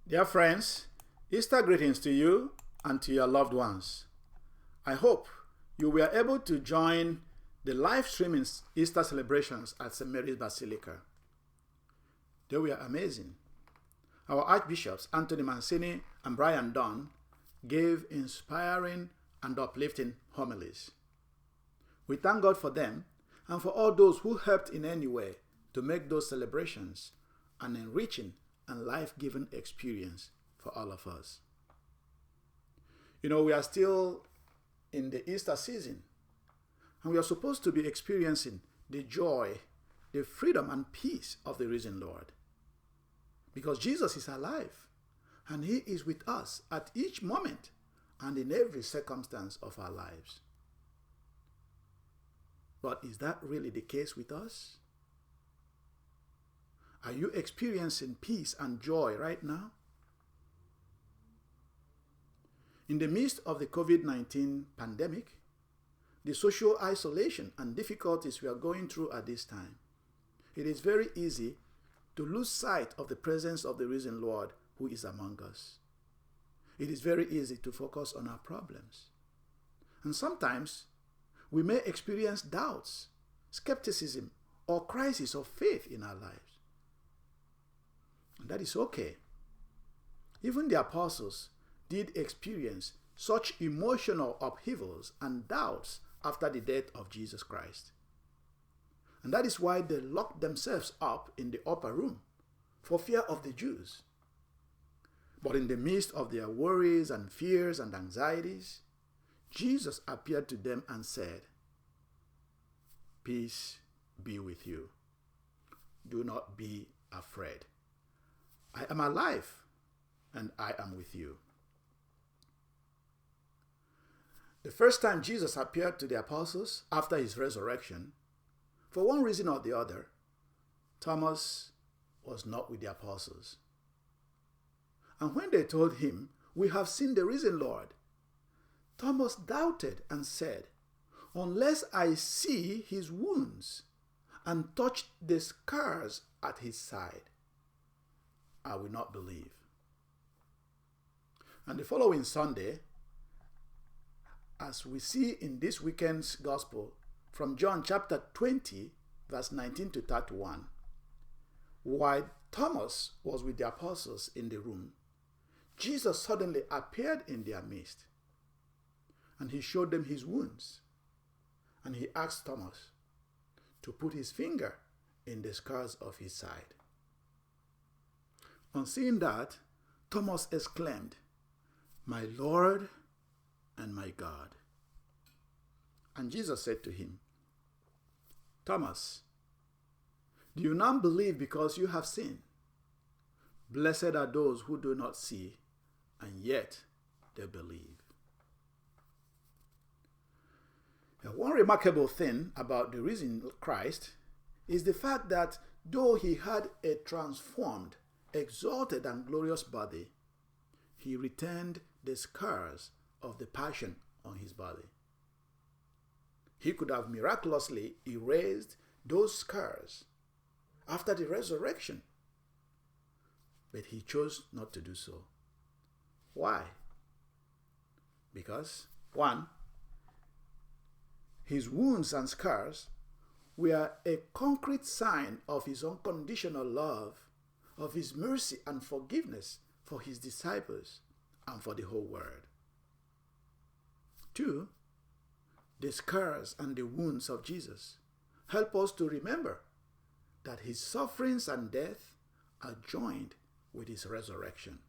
Dear friends, Easter greetings to you and to your loved ones. I hope you were able to join the live streaming Easter celebrations at St. Mary's Basilica. They were amazing. Our Archbishops Anthony Mancini and Brian Dunn gave inspiring and uplifting homilies. We thank God for them and for all those who helped in any way to make those celebrations an enriching and life-giving experience for all of us. You know, we are still in the Easter season, and we are supposed to be experiencing the joy, the freedom and peace of the risen Lord. Because Jesus is alive, and He is with us at each moment and in every circumstance of our lives. But is that really the case with us? Are you experiencing peace and joy right now? In the midst of the COVID-19 pandemic, the social isolation and difficulties we are going through at this time, it is very easy to lose sight of the presence of the risen Lord who is among us. It is very easy to focus on our problems. And sometimes we may experience doubts, skepticism, or crisis of faith in our lives. And that is okay. Even the apostles did experience such emotional upheavals and doubts after the death of Jesus Christ. And that is why they locked themselves up in the upper room for fear of the Jews. But in the midst of their worries and fears and anxieties, Jesus appeared to them and said, "Peace be with you. Do not be afraid. I am alive and I am with you." The first time Jesus appeared to the apostles after his resurrection, for one reason or the other, Thomas was not with the apostles. And when they told him, "We have seen the risen Lord," Thomas doubted and said, "Unless I see his wounds and touch the scars at his side, I will not believe." And the following Sunday, as we see in this weekend's gospel from John chapter 20, verse 19 to 31, while Thomas was with the apostles in the room, Jesus suddenly appeared in their midst, and he showed them his wounds, and he asked Thomas to put his finger in the scars of his side. On seeing that, Thomas exclaimed, "My Lord and my God." And Jesus said to him, "Thomas, do you now believe because you have seen? Blessed are those who do not see, and yet they believe." Now, one remarkable thing about the risen Christ is the fact that though he had a transformed, exalted, and glorious body, he retained the scars of the passion on his body. He could have miraculously erased those scars after the resurrection, but he chose not to do so. Why? Because, one, his wounds and scars were a concrete sign of his unconditional love, of his mercy and forgiveness for his disciples and for the whole world. Two, the scars and the wounds of Jesus help us to remember that his sufferings and death are joined with his resurrection.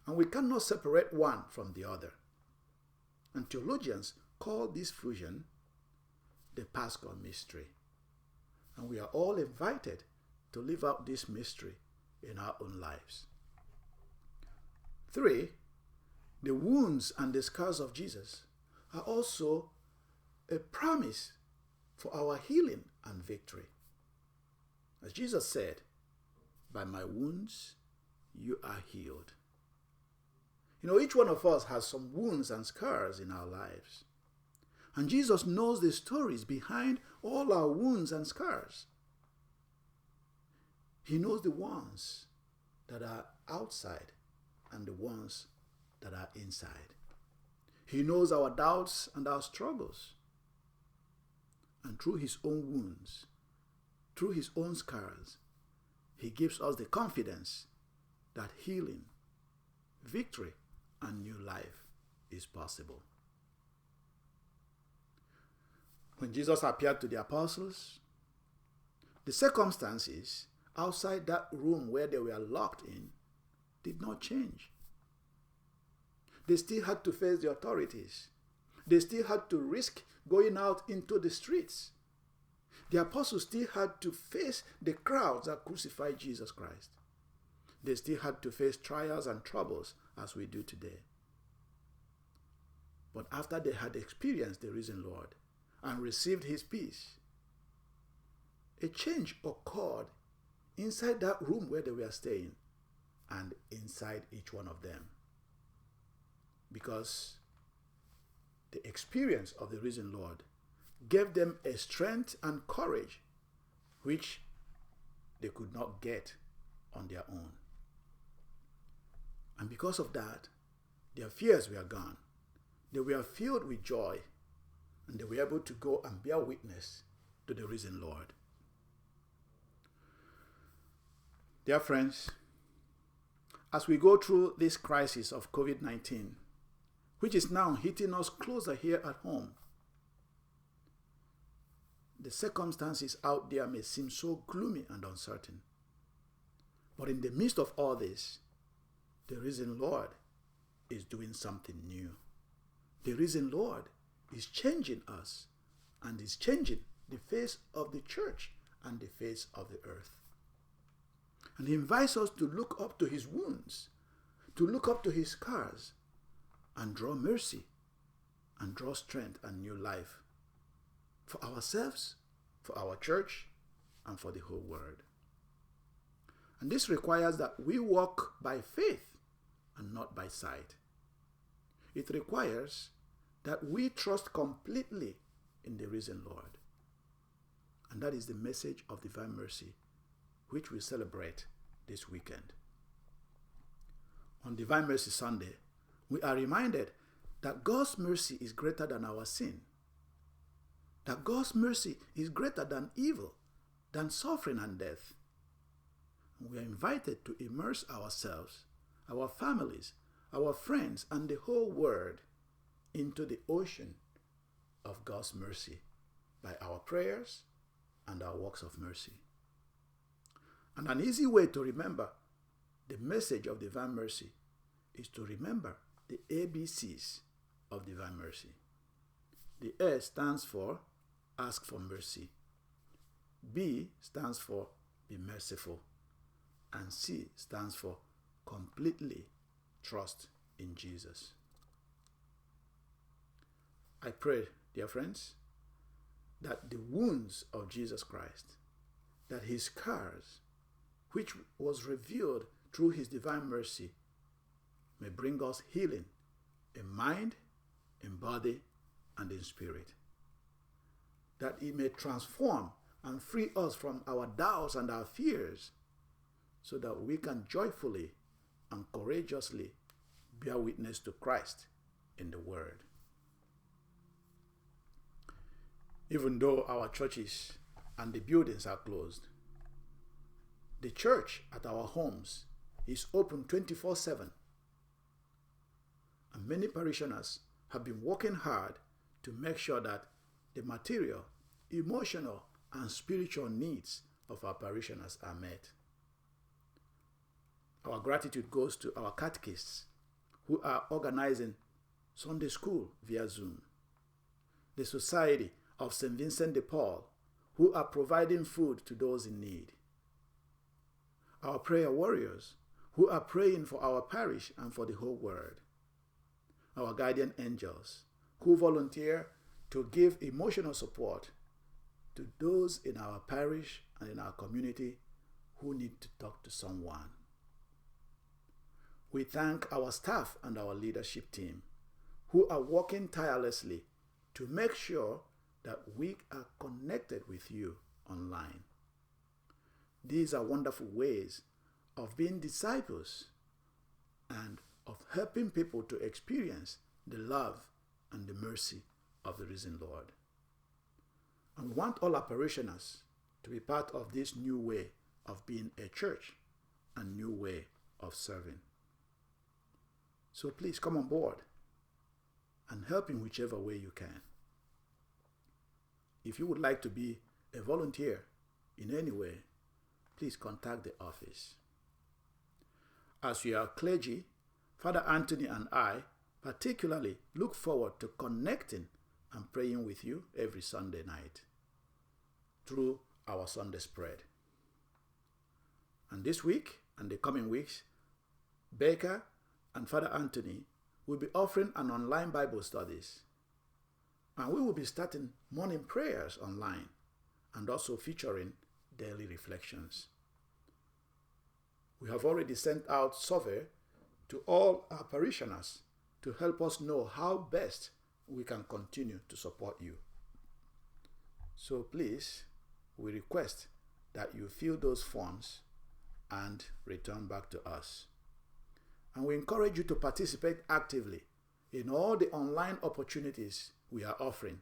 And we cannot separate one from the other. And theologians call this fusion the Paschal mystery. And we are all invited to live out this mystery in our own lives. Three, the wounds and the scars of Jesus are also a promise for our healing and victory. As Jesus said, "By my wounds you are healed." You know, each one of us has some wounds and scars in our lives. And Jesus knows the stories behind all our wounds and scars. He knows the ones that are outside and the ones that are inside. He knows our doubts and our struggles. And through his own wounds, through his own scars, he gives us the confidence that healing, victory, and new life is possible. When Jesus appeared to the apostles, the circumstances outside that room where they were locked in did not change. They still had to face the authorities. They still had to risk going out into the streets. The apostles still had to face the crowds that crucified Jesus Christ. They still had to face trials and troubles as we do today. But after they had experienced the risen Lord and received his peace, a change occurred inside that room where they were staying and inside each one of them. Because the experience of the risen Lord gave them a strength and courage which they could not get on their own. And because of that, their fears were gone. They were filled with joy, and they were able to go and bear witness to the risen Lord. Dear friends, as we go through this crisis of COVID-19, which is now hitting us closer here at home, the circumstances out there may seem so gloomy and uncertain. But in the midst of all this, the risen Lord is doing something new. The risen Lord is changing us and is changing the face of the church and the face of the earth. And he invites us to look up to his wounds, to look up to his scars, and draw mercy and draw strength and new life for ourselves, for our church, and for the whole world. And this requires that we walk by faith and not by sight. It requires that we trust completely in the risen Lord. And that is the message of divine mercy, which we celebrate this weekend. On Divine Mercy Sunday, we are reminded that God's mercy is greater than our sin, that God's mercy is greater than evil, than suffering and death. We are invited to immerse ourselves, our families, our friends, and the whole world into the ocean of God's mercy by our prayers and our works of mercy. And an easy way to remember the message of divine mercy is to remember the ABCs of divine mercy. The A stands for ask for mercy. B stands for be merciful. And C stands for completely trust in Jesus. I pray, dear friends, that the wounds of Jesus Christ, that his scars, which was revealed through his divine mercy, may bring us healing in mind, in body, and in spirit. That it may transform and free us from our doubts and our fears, so that we can joyfully and courageously bear witness to Christ in the world. Even though our churches and the buildings are closed, the church at our homes is open 24/7. And many parishioners have been working hard to make sure that the material, emotional, and spiritual needs of our parishioners are met. Our gratitude goes to our catechists who are organizing Sunday school via Zoom, the Society of St. Vincent de Paul, who are providing food to those in need, our prayer warriors who are praying for our parish and for the whole world, our guardian angels who volunteer to give emotional support to those in our parish and in our community who need to talk to someone. We thank our staff and our leadership team who are working tirelessly to make sure that we are connected with you online. These are wonderful ways of being disciples and of helping people to experience the love and the mercy of the risen Lord. And we want all our parishioners to be part of this new way of being a church and new way of serving. So please come on board and help in whichever way you can. If you would like to be a volunteer in any way, please contact the office. As we are clergy, Father Anthony and I particularly look forward to connecting and praying with you every Sunday night through our Sunday spread. And this week and the coming weeks, Baker and Father Anthony will be offering an online Bible studies. And we will be starting morning prayers online and also featuring daily reflections. We have already sent out survey to all our parishioners to help us know how best we can continue to support you. So please, we request that you fill those forms and return back to us. And we encourage you to participate actively in all the online opportunities we are offering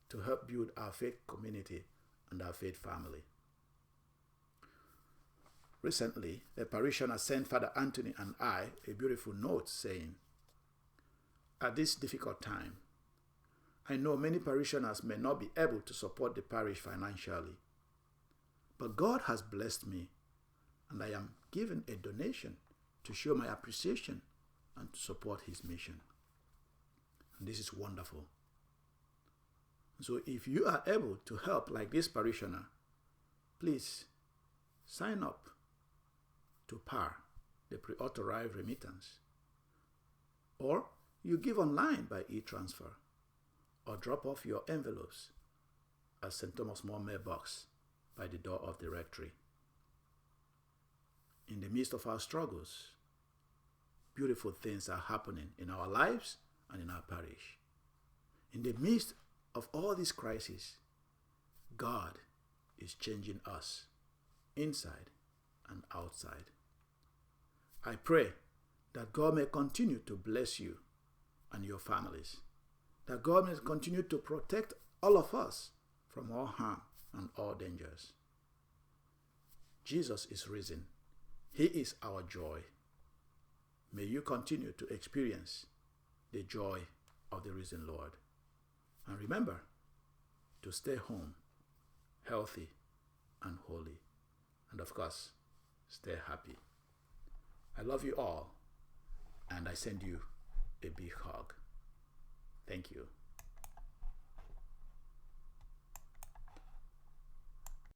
to help build our faith community and our faith family. Recently, a parishioner sent Father Anthony and I a beautiful note saying, "At this difficult time, I know many parishioners may not be able to support the parish financially, but God has blessed me, and I am giving a donation to show my appreciation and to support his mission." And this is wonderful. So if you are able to help like this parishioner, please sign up to PAR, the pre-authorized remittance. Or you give online by e-transfer, or drop off your envelopes at St. Thomas More mailbox by the door of the rectory. In the midst of our struggles, beautiful things are happening in our lives and in our parish. In the midst of all these crises, God is changing us inside and outside. I pray that God may continue to bless you and your families, that God may continue to protect all of us from all harm and all dangers. Jesus is risen. He is our joy. May you continue to experience the joy of the risen Lord. And remember to stay home, healthy and holy. And of course, stay happy. I love you all, and I send you a big hug.